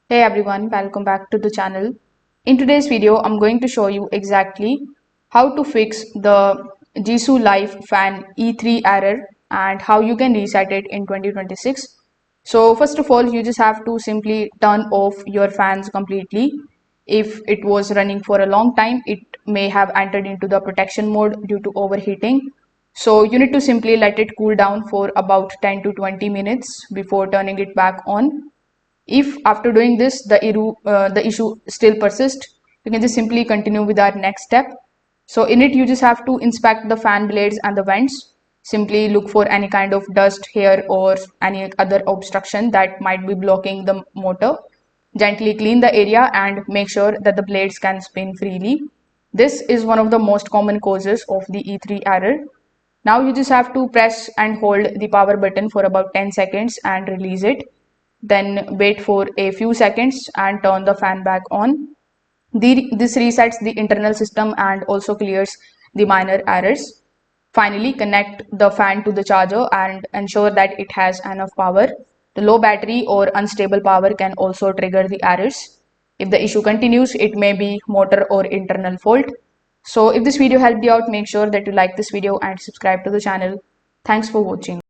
Hey everyone, welcome back to the channel. In today's video, I'm going to show you exactly how to fix the JISULIFE fan E3 error and how you can reset it in 2026. So first of all, you just have to simply turn off your fans completely. If it was running for a long time, it may have entered into the protection mode due to overheating. So you need to simply let it cool down for about 10 to 20 minutes before turning it back on. If after doing this the issue still persists, you can just simply continue with our next step. So in it, you just have to inspect the fan blades and the vents. Simply look for any kind of dust, hair, or any other obstruction that might be blocking the motor. Gently clean the area and make sure that the blades can spin freely. This is one of the most common causes of the E3 error. Now you just have to press and hold the power button for about 10 seconds and release it. Then wait for a few seconds and turn the fan back on. This resets the internal system and also clears the minor errors. Finally, connect the fan to the charger and ensure that it has enough power. The low battery or unstable power can also trigger the errors. If the issue continues, it may be motor or internal fault. So if this video helped you out, make sure that you like this video and subscribe to the channel. Thanks for watching.